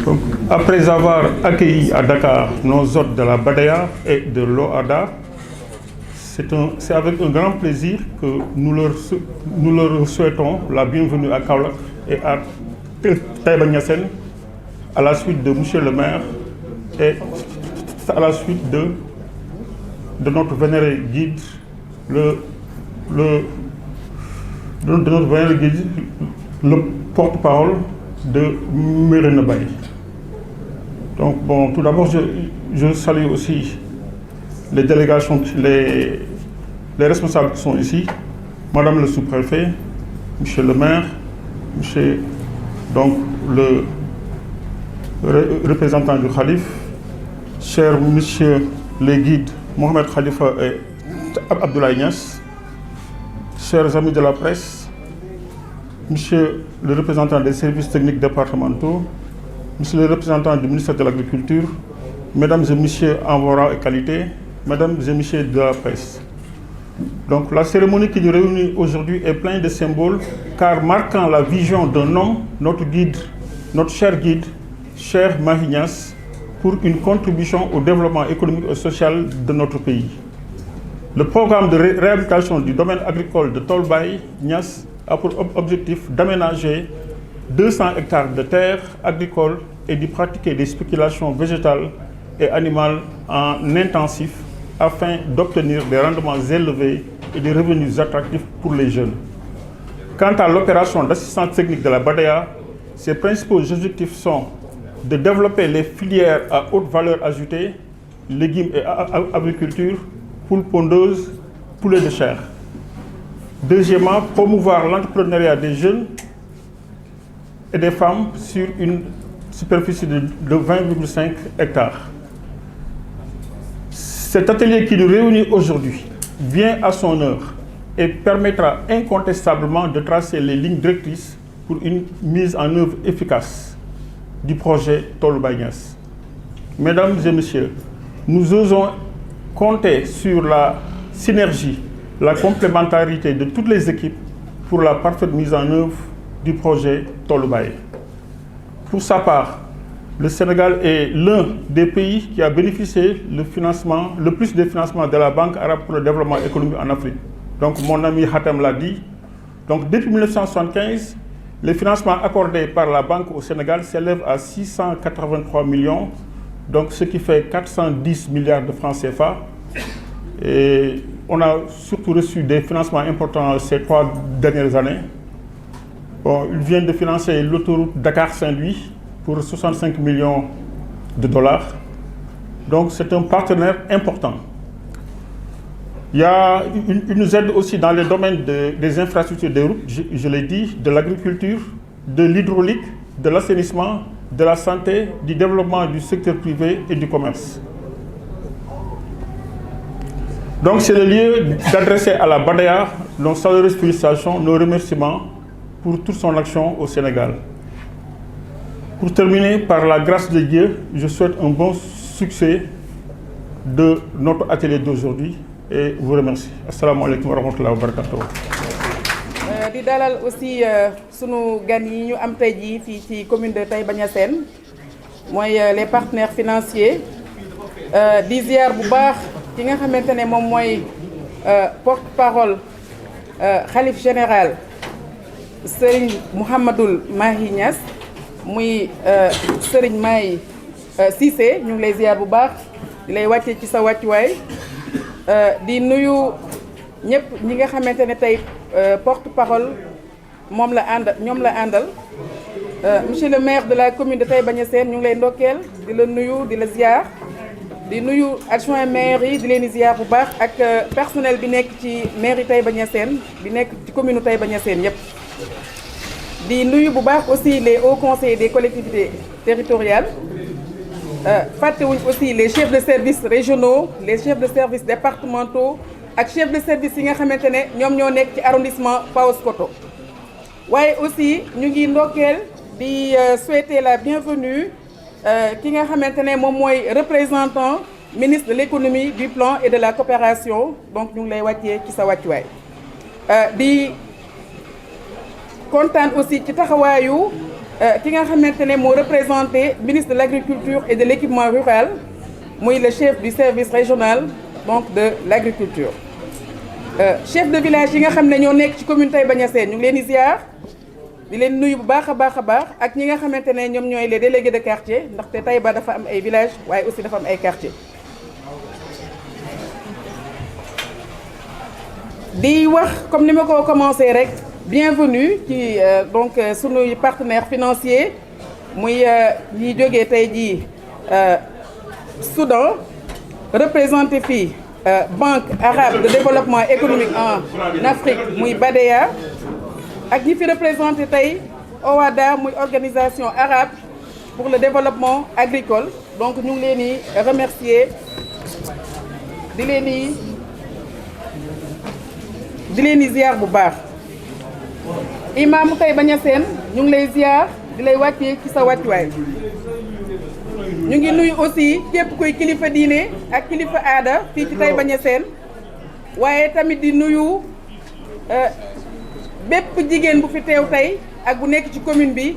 Speaker 7: Donc, après avoir accueilli à Dakar nos hôtes de la Badaya et de l'OADA, c'est avec un grand plaisir que nous leur souhaitons la bienvenue à Kaolack et à Taïba Niassène, à la suite de Monsieur le maire et à la suite de notre vénéré guide, le porte-parole de Méréna Baye. Donc bon, tout d'abord, je salue aussi les délégations, les responsables qui sont ici, Madame le sous-préfet, Monsieur le maire, Monsieur donc le représentant du Khalif, cher Monsieur les guides Mohamed Khalifa et Abdoulaye Niass, chers amis de la presse, Monsieur le représentant des services techniques départementaux, Monsieur le représentant du ministère de l'Agriculture, Mesdames et Messieurs envoyeurs et qualité, Mesdames et Messieurs de la presse. Donc la cérémonie qui nous réunit aujourd'hui est pleine de symboles, car marquant la vision d'un homme, notre guide, notre cher guide, cher Mahi Niass, pour une contribution au développement économique et social de notre pays. Le programme de réhabilitation du domaine agricole de Tolbaï-Niass a pour objectif d'aménager 200 hectares de terres agricoles et d'y pratiquer des spéculations végétales et animales en intensif afin d'obtenir des rendements élevés et des revenus attractifs pour les jeunes. Quant à l'opération d'assistance technique de la Badaya, ses principaux objectifs sont de développer les filières à haute valeur ajoutée, légumes et agriculture, poules pondeuses, poulets de chair. Deuxièmement, promouvoir l'entrepreneuriat des jeunes et des femmes sur une superficie de 20,5 hectares. Cet atelier qui nous réunit aujourd'hui vient à son heure et permettra incontestablement de tracer les lignes directrices pour une mise en œuvre efficace du projet Toolu Baye Niass. Mesdames et messieurs, nous osons compter sur la synergie, la complémentarité de toutes les équipes pour la parfaite mise en œuvre du projet Toolu Baye. Pour sa part, le Sénégal est l'un des pays qui a bénéficié le plus des financements de la Banque arabe pour le développement économique en Afrique. Donc mon ami Hatem l'a dit. Donc depuis 1975, les financements accordés par la Banque au Sénégal s'élèvent à 683 millions, donc ce qui fait 410 milliards de francs CFA. Et on a surtout reçu des financements importants ces 3 dernières années. Bon, ils viennent de financer l'autoroute Dakar-Saint-Louis pour 65 millions de dollars. Donc c'est un partenaire important. Ils nous aident aussi dans les domaines des infrastructures des routes, je l'ai dit, de l'agriculture, de l'hydraulique, de l'assainissement, de la santé, du développement du secteur privé et du commerce. Donc c'est le lieu d'adresser à la BADEA nos chaleureuses félicitations, nos remerciements pour toute son action au Sénégal. Pour terminer, par la grâce de Dieu, je souhaite un bon succès de notre atelier d'aujourd'hui et vous remercie. Assalamu alaikum wa rahmatullahi wa barakatuh.
Speaker 8: Di dalal aussi sunu gan yi ñu am tey jii fii ci commune de Taïba Niassène mooy les partenaires financiers di ziar bu baax ki nga xamante ne moom mooy porte-parole xalif général Serigne Mouhamadoul Mahi Niass muy Serigne Mahi Cissé ñu ngi lay ziar bu baax di lay wàccee ci sa wàccuwaay di nuyu ñëpp ñi nga xamante ne tey porte-parole ñoom la àndal monsieur le maire de la commune de Taïba Niassène ñu ngi lay ndokkeel di la nuyu di la ziar di nuyu adjoint maire yi di leen di ziar bu baax ak personnel bi nekk ci mairie Taïba Niassène bi nekk ci commune Taïba Niassène yëpp. di nuyu bu baax aussi les hauts conseillers des collectivités territoriales fàttewuñ aussi les chefs de service régionaux les chefs de service départementaux ak chefs de service yi nga xamante ne ñoom ñoo nekk ci arrondissement Paoskoto waaye aussi ñu ngi ndokkeel di souhaiter la bienvenue ki nga xamante ne moom mooy représentant ministre de l'économie du plan et de la coopération donc ñu ngi lay wàccee ci sa wàccuwaay di kontaan aussi ci taxawaayu ki nga xamante ne moo représenté ministre de l'agriculture et de l'équipement rural muy le chef du service régional donc de l'agriculture chef de village yi nga xam ne ñoo nekk ci commune Taïba Niassène ñu ngi leen di ziar di leen nuyu bu baax a baax ak ñi nga xamante ne ñoom ñooy les délégués de quartier ndaxte Taïba dafa am ay villages waaye aussi dafa am ay quartiers di wax comme ni ma ko commencé rek bienvenue ci donc sunuy partenaires financiers muy ñi jógee tey jii Soudan représenté fii Banque arabe de développement économique en Afrique muy BADEA ak ñi fi représenté tey OHADA muy organisation arabe pour le développement agricole donc ñu ngi leen di remercier di leen di ziar bu baax imaamu Taïba Niassène ñu ngi lay ziar di lay wàccee ci sa wàccuwaay ñu ngi nuyu aussi képp kuy kilifa diine ak kilifa aada fii ci Taïba Niassène waaye tamit di nuyu bépp jigéen bu fi teew tey ak bu nekk ci commune bi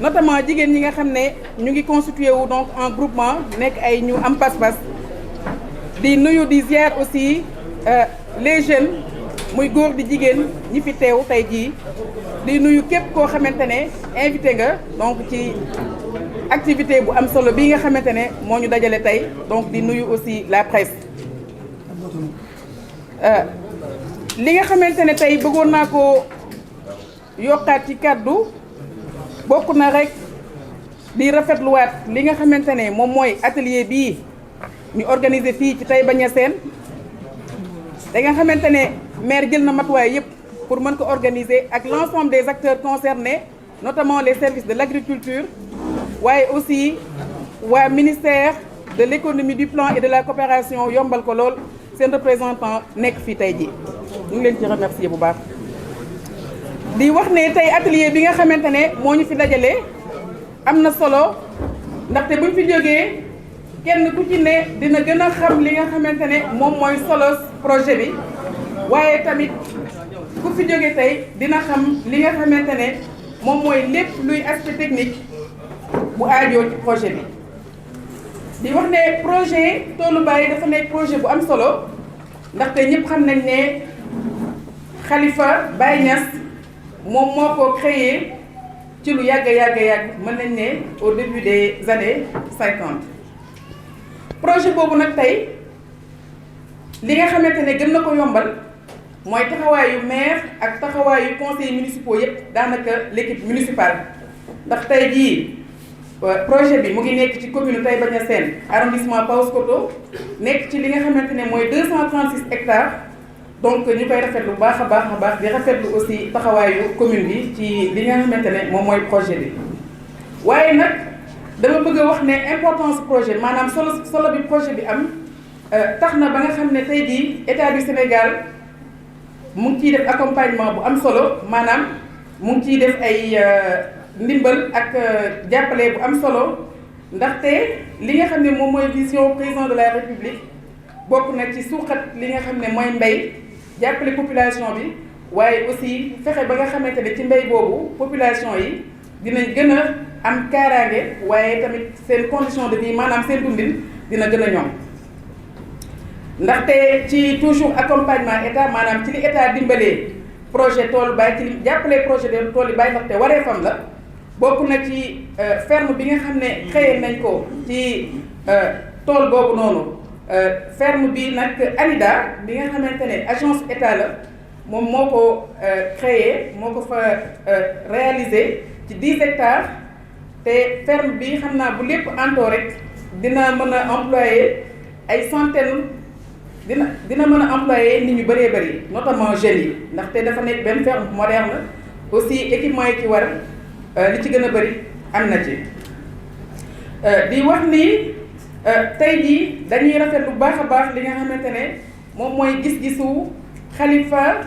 Speaker 8: notamment jigéen ñi nga xam ne ñu ngi constitué wu donc en groupement nekk ay ñu am pas-pas di nuyu di ziar aussi les jeunes muy góor di jigéen ñi fi teew tey jii di nuyu képp koo xamante ne invité nga donc ci activité bu am solo bii nga xamante ne moo ñu dajale tey donc di nuyu aussi la presse li nga xamante ne tey bëggoon naa ko yokkaat ci kàddu bokk na rek di rafetluwaat li nga xamante ne moom mooy atelier bii ñu organiser fii ci Taïba Niassène da nga xamante ne maire jël na matuwaay yëpp pour mën ko organiser ak l'ensemble des acteurs concernés notamment les services de l'agriculture waaye aussi waa ministère de l'économie du plan et de la coopération yombal ko lool seen représentant nekk fii tey jii ñu ngi leen ci remercier bu baax di wax ne tey atelier bi nga xamante ne moo ñu fi dajale am na solo ndaxte buñ fi jógee kenn ku ci ne dina gën a xam li nga xamante ne moom mooy solo projet bi waaye tamit ku fi jóge tey dina xam li nga xamante ne moom mooy lépp luy aspect technique bu aajoo ci projet bi di wax ne projet Toolu Baye dafa nekk projet bu am solo ndaxte ñëpp xam nañ ne Khalifa Baye Niass moom moo ko créé ci lu yàgg mën nañ ne au début des années 50 projet boobu nag tey li nga xamante ne gën na ko yombal mooy taxawaayu maire ak taxawaayu conseils municipaux yëpp daanaka l'équipe municipale ndax tey jii projet bi mu ngi nekk ci commune Taïba Niassène arrondissement Paoskoto nekk ci li nga xamante ne mooy 236 hectares donc ñu koy rafetlu bu baax a baax di rafetlu aussi taxawaayu commune bi ci li nga xamante ne moom mooy projet bi waaye nag dama bëgg a wax ne importance projet maanaam solo bi projet bi am tax na ba nga xam ne tey jii état du Sénégal mu ngi ciy def accompagnement bu am solo maanaam mu ngi ciy def ay ndimbal ak jàppale bu am solo ndaxte li nga xam ne moom mooy vision président de la République bokk na ci suuxat li nga xam ne mooy mbay jàppale population bi waaye aussi fexe ba nga xamante ne ci mbay boobu population yi dinañ gën a am kaaraange waaye tamit seen condition de vie maanaam seen dundin dina gën a ñoŋ ndaxte ci toujours accompagnement état maanaam ci li état dimbalee projet Toolu Baye ci li jàppale projet de Toolu Baye ndaxte wareefam la bokk na ci ferme bi nga xam ne créé nañ ko ci tool boobu noonu ferme bi nag ANIDA bi nga xamante ne agence état la moom moo ko créé moo ko fa réalisé ci 10 hectares te ferme bi xam naa bu lépp antoo rek dina mën a employer ay centaines dina mën a employer nit ñu bëree bëri notamment jeunes yi ndaxte dafa nekk benn ferme moderne aussi équipement yi ci war li ci gën a bëri am na ci di wax ni tey jii dañuy rafet lu baax a baax li nga xamante ne moom mooy gis-gisu Khalifa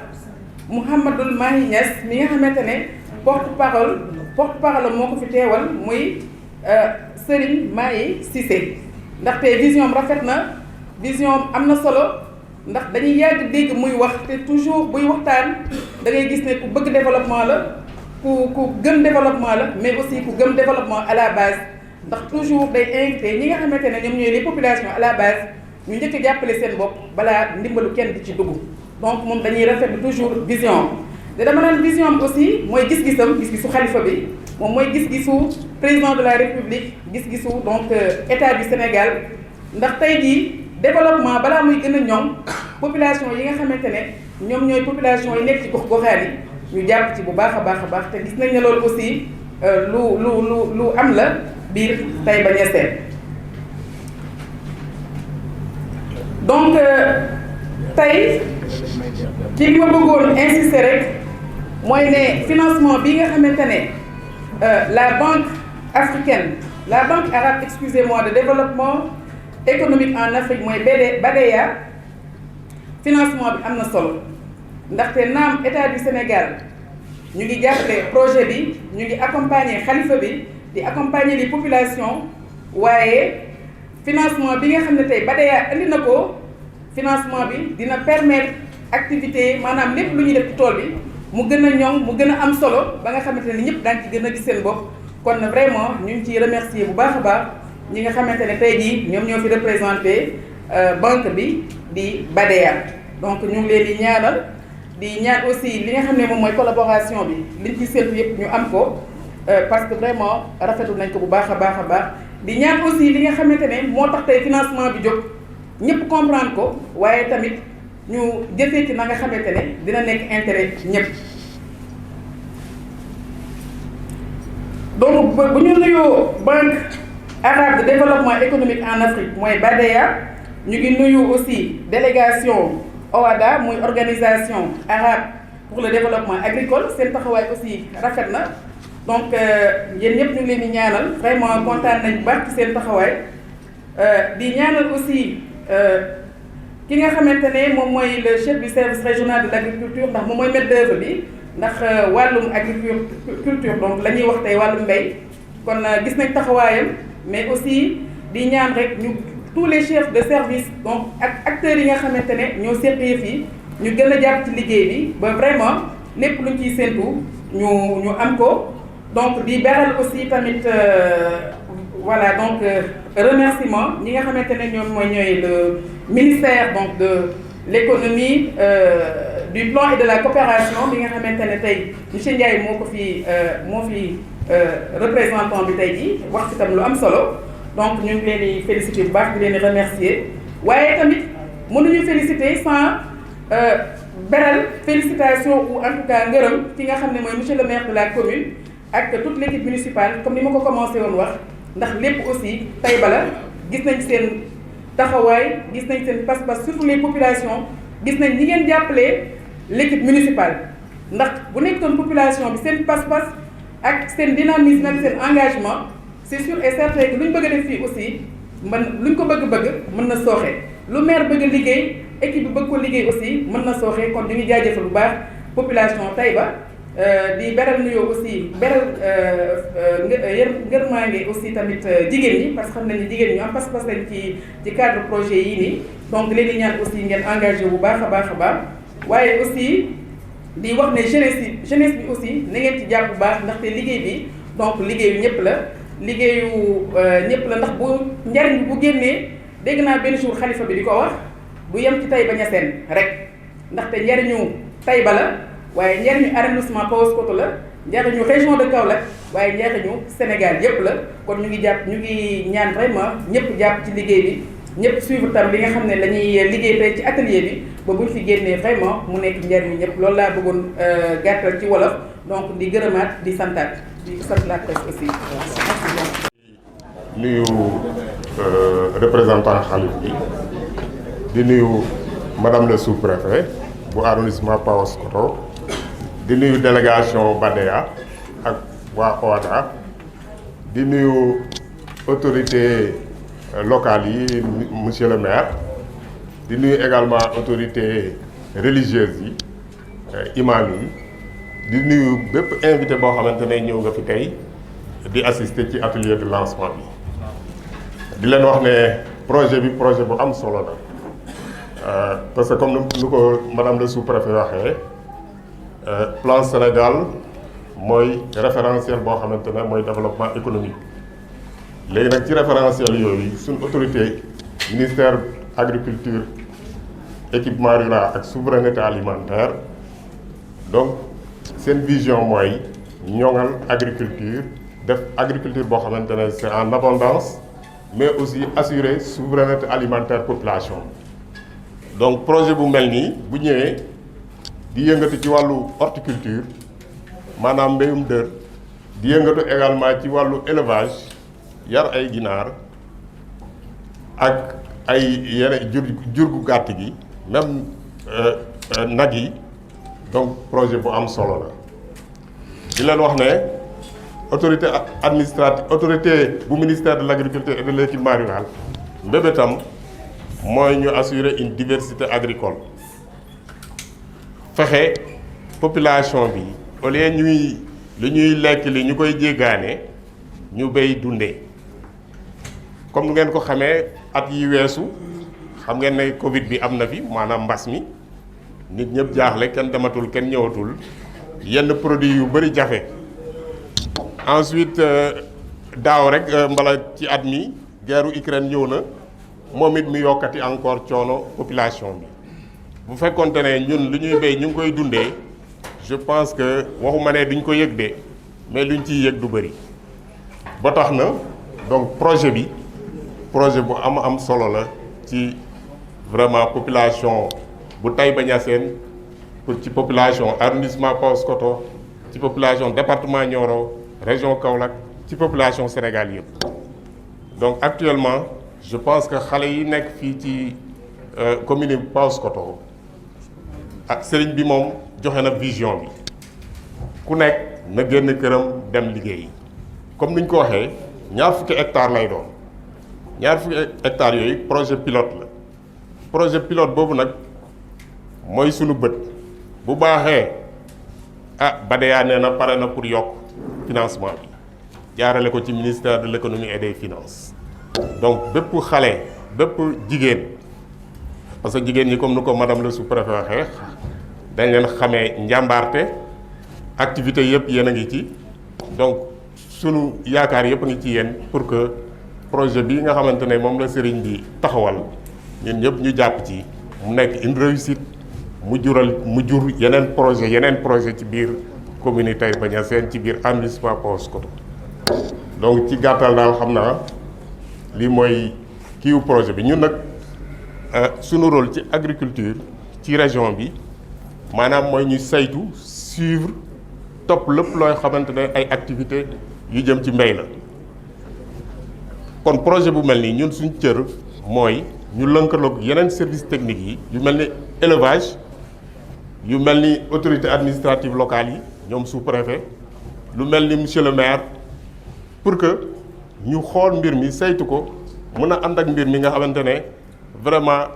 Speaker 8: Mouhamadoul Mahi Niass mi nga xamante ne porte-parole moo ko fi teewal muy Serigne Mahi Cissé ndaxte vision rafet na vision am na solo ndax dañuy yàgg dégg muy wax te toujours buy waxtaan da ngay gis ne ku bëgg développement la ku gëm développement la mais aussi ku gëm développement à la base ndax toujours day invité ñi nga xamante ne ñoom ñooy les populations à la base ñu njëkk a jàppale seen bopp balaa ndimbalu kenn di ci dugg donc moom dañuy rafetlu toujours vision te dama naan vision am aussi mooy gis-gisam gis-gisu xalifa bi moom mooy gis-gisu président de la république gis-gisu donc état du Sénégal ndax tey jii développement balaa muy gën a ñoŋ population yi nga xamante ne ñoom ñooy population yi nekk ci gox-goxaan yi ñu jàpp ci bu baax a baax te gis nañ ne loolu aussi lu am la biir Taïba Niassène donc tey ci li ma bëggoon insister rek mooy ne financement bi nga xamante ne la banque africaine la banque arabe excusez-moi de développement économique en Afrique mooy BADEA financement bi am na solo ndaxte naam état du Sénégal ñu ngi jàppale projet bi ñu ngi accompagner xalifa bi di accompagner les populations waaye financement bi nga xam ne tey BADEA indi na ko financement bi dina permettre activité maanaam lépp lu ñuy def ci tool bi mu gën a ñoŋ mu gën a am solo ba nga xamante ne ñëpp daañ ci gën a gis seen bopp kon vraiment ñu ngi ciy remercier bu baax a baax ñi nga xamante ne tey jii ñoom ñoo fi représenté banque bi di BADEA donc ñu ngi leen di ñaanal di ñaan aussi li nga xam ne moom mooy collaboration bi liñ ci séntu yëpp ñu am ko parce que vraiment rafetlu nañ ko bu baax a baax di ñaan aussi li nga xamante ne moo tax tey financement bi jóg ñëpp comprendre ko waaye tamit ñu jëfee ci na nga xamante ne dina nekk intérêt ñëpp donc bu ñu nuyoo banque arabe de développement économique en Afrique mooy BADEA ñu ngi nuyu aussi délégation OHADA muy organisation arabe pour le développement agricole seen taxawaay aussi rafet na donc yéen ñëpp ñu ngi leen di ñaanal vraiment kontaan nañ bu baax ci seen taxawaay di ñaanal aussi ki nga xamante ne moom mooy le chef du service régional de l' agriculture ndax moom mooy maître d'œuvre bi ndax wàllum agriculture donc la ñuy wax tey wàllum mbéy kon gis nañ taxawaayam mais aussi di ñaan rek ñu tous les chefs de service donc ak acteurs yi nga xamante ne ñoo seq yëf yi ñu gën a jàpp ci liggéey bi ba vraiment lépp luñ ciy séntu ñu am ko donc di beral aussi tamit voilà donc remerciement ñi nga xamante ne ñoom mooy ñooy le ministère donc de l'économie du plan et de la coopération bi nga xamante ne tey monsieur Ndiaye moo fi représentant bi tey jii wax ci tam lu am solo donc ñu ngi leen di féliciter bu baax di leen di remercier waaye tamit mënuñu féliciter sans beral félicitation ou en tout cas ngërëm ki nga xam ne mooy monsieur le maire de la commune ak toute l'équipe municipale comme ni ma ko commencé woon wax ndax lépp aussi Taïba la gis nañ seen taxawaay gis nañ seen pas-pas surtout les populations gis nañ ñi ngeen jàppalee l'équipe municipale ndax bu nekkoon population bi seen pas-pas ak seen dynamisme ak seen engagement c'est sûr et certain que lu ñu bëgg a def fii aussi lu ñu ko bëgg-bëgg mën na sooxe lu maire bëgg a liggéey équipe bi bëgg ko liggéey aussi mën na sooxe kon ñu ngi jaajëfal bu baax population Taïba di beral nuyoo aussi beral ngërmaange aussi tamit jigéen ñi parce que xam nañu jigéen ñu am pas-pas lañ ci cadre projet yii nii donc leen di ñaan aussi ngeen engagé bu baax a baax a baax waaye aussi di wax ne jeunesse bi aussi na ngeen ci jàpp bu baax ndaxte liggéey bi donc liggéeyu ñëpp la liggéeyu ñëpp la ndax bu njariñ bu génnee dégg naa benn jour xalifa bi di ko wax du yem ci Taïba Niassène rek ndaxte njariñu Taïba la waaye njariñu arrondissement Paoskoto la njariñu région de Kaolack waaye njariñu Sénégal yëpp la kon ñu ngi ñaan vraiment ñëpp jàpp ci liggéey bi ñëpp suivre tam li nga xam ne la ñuy liggéey tey ci atelier bi ba buñ fi génnee vraiment mu nekk njariñu ñëpp loolu laa bëggoon gàttal ci wolof donc di gërëmaat di santaat di sant la presse aussi.
Speaker 9: nuyu représentant xalif bi di nuyu madame le sous-préfet bu arrondissement Paoskoto di nuyu délégation BADEA ak waa OHADA di nuyu autorité locales yi monsieur le maire di nuyu également autorité religieuse yi imam yi di nuyu bépp invité boo xamante ne ñëw nga fi tey di assister ci atelier de lancement bi di leen wax ne projet bu am solo la parce que comme nu ko madame le sous-préfet waxee plan Sénégal mooy référentiel boo xamante ne mooy développement économique léegi nag ci référentiel yooyu suñ autorité ministère agriculture équipement rural ak souveraineté alimentaire donc seen vision mooy ñoŋal agriculture def agriculture boo xamante ne c'est en abondance mais aussi assurer souveraineté alimentaire population donc projet bu mel nii bu ñëwee di yëngatu ci wàllu horticulture maanaam mbéyum dër di yëngatu également ci wàllu élevage yar ay ginaar ak ay yeneen jur gu gàtt gi même nag yi donc projet bu am solo la di leen wax ne autorité administrative autorité bu ministère de l'agriculture et de l'équipement rural mbébétam mooy ñu assurer une diversité agricole fexe population bi au lieu li ñuy lekk li ñu koy jéggaane ñu béy dundee comme nu ngeen ko xamee at yi weesu xam ngeen ne Covid bi am na fi maanaam mbas mi nit ñëpp jaaxle kenn dematul kenn ñëwatul yenn produits yu bari jafe ensuite daaw rek mbala ci at mi guerru Ukraine ñëw na moom it mu yokkati encore coono population bi bu fekkonte ne ñun lu ñuy béy ñu ngi koy dundee je pense que waxuma ne duñ ko yëg de mais luñ ciy yëg du bëri ba tax na donc projet bu am solo la ci vraiment population bu Taïba Niassène pour ci population arrondissement Paoskoto ci population département Nioro région Kaolack ci population Sénégal yëpp. Donc actuellement je pense que xale yi nekk fii ci commune Paoskoto ak sëriñ bi moom joxe na vision bi ku nekk na génn këram dem liggéeyi comme ni ñu ko waxee ñaar fukki hectares lay doon ñaar fukki hectares yooyu projet pilote la projet pilote boobu nag mooy sunu bët bu baaxee Badea nee na pare na pour yokk financement bi jaarale ko ci ministère de l'économie et des finances. Donc bépp xale bépp jigéen parce que jigéen ñi comme ni ko madame le sous-préfet waxee dañ leen xamee njàmbaarte activité yëpp yéen a ngi ci donc sunu yaakaar yëpp a ngi ci yéen pour que projet bi nga xamante ne moom la sëriñ bi taxawal ñun ñëpp ñu jàpp ci mu nekk une réussite mu jur yeneen projet ci biir commune Taïba Niassène ci biir arrondissement Paoskoto. Donc ci gàttal daal xam naa lii mooy kiiwu projet bi ñun nag sunu rôle ci agriculture ci région bi maanaam mooy ñu saytu suivre topp lépp looy xamante ne ay activités yu jëm ci mbéy la kon projet bu mel nii ñun suñ cër mooy ñu lëkkaloog yeneen services techniques yi yu mel ni élevage yu mel ni autorité administrative locale yi ñoom sous-préfet lu mel ni monsieur le maire pour que ñu xool mbir mi saytu ko mën a ànd ak mbir mi nga xamante ne vraiment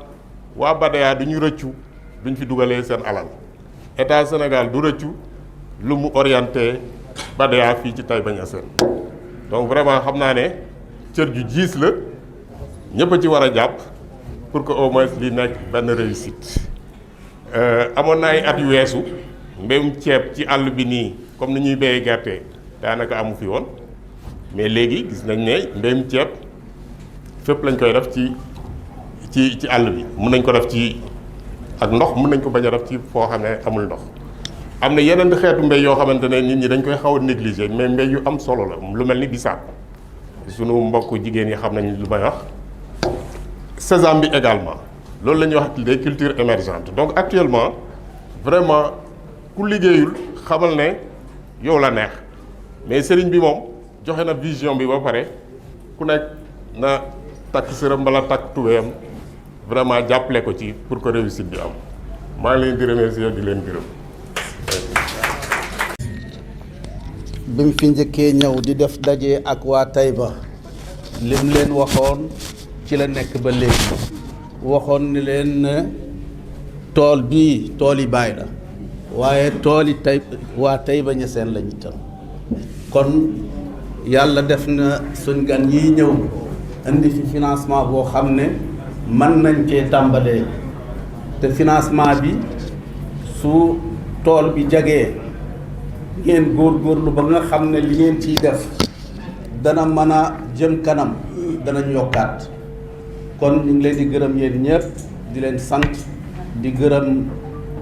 Speaker 9: waa Badea du ñu rëccu duñ fi dugalee seen alal état Sénégal du rëccu lu mu orienté Badea fii ci Taïba Niassène donc vraiment xam naa ne cër ju jiis la ñëpp a ci war a jàpp pour que au moins li nekk benn réussite. Amoon na ay at yu weesu mbéyum ceeb ci àll bi nii comme ni ñuy béyee gerte daanaka amu fi woon mais léegi gis nañ ne mbéyum ceeb fépp lañ koy def ci àll bi mën nañ ko def ci ak ndox mën nañ ko bañ a def ci foo xam ne amul ndox. am na yeneen xeetu mbéy yoo xamante ne nit ñi dañ koy xaw a négliger mais mbéy yu am solo la lu mel ni bisaab sunu mbokk jigéen yi xam nañ lu may wax sésame bi également. loolu la ñuy wax des cultures émergentes donc actuellement vraiment ku liggéeyul xamal ne yow la neex mais sëriñ bi moom joxe na vision bi ba pare ku nekk na takk sërëm bala takk tuweem vraiment jàppale ko ci pour que réussite bi am maa ngi leen di remercier di leen gërëm.
Speaker 10: bi mu fi njëkkee ñëw di def daje ak waa Taïba lim leen waxoon ci la nekk ba léegi. waxoon ni leen tool bii tool yi Baay la waaye tool yi waa Taïba Niassène lañu tam kon yàlla def na suñ gan yi ñëw indi fi financement boo xam ne mën nañ cee tàmbalee te financement bi su tool bi jagee ngeen góorgóorlu ba nga xam ne li ngeen ciy def dana mën a jëm kanam danañ yokkaat kon ñu ngi leen di gërëm yéen ñëpp di leen sant di gërëm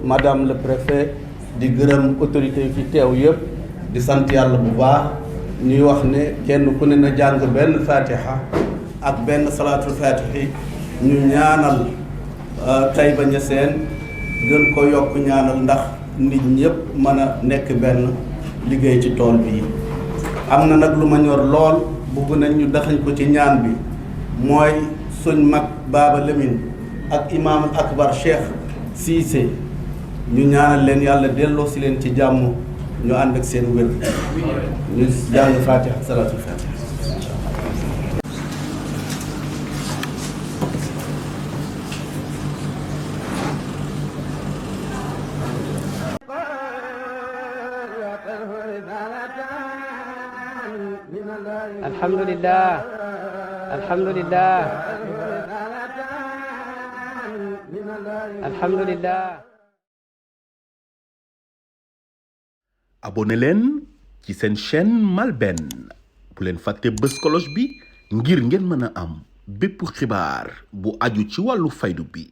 Speaker 10: madame le préfet di gërëm autorité yi fi teew yëpp di sant yàlla bu baax ñuy wax ne kenn ku ne na jàng benn fatiha ak benn salaatul fatihi ñu ñaanal Taïba Niassène gën ko yokk ñaanal ndax nit ñëpp mën a nekk benn liggéey ci tool bii. am na nag lu ma ñor lool bëgg nañ ñu daxañ ko ci ñaan bi mooy suñ mag Baba Lamine ak imam akbar Cheikh Cissé ñu ñaanal leen yàlla delloo si leen ci jàmm ñu ànd ak seen wér ñu jàng fatiha ak salaatul fatiha.
Speaker 1: alhamdulillah alhamdulillah alhamdulillah.
Speaker 2: abonné leen ci seen chaîne MALBN bu leen fàtte bës cloche bi ngir ngeen mën a am bépp xibaar bu aju ci wàllu faydu bi.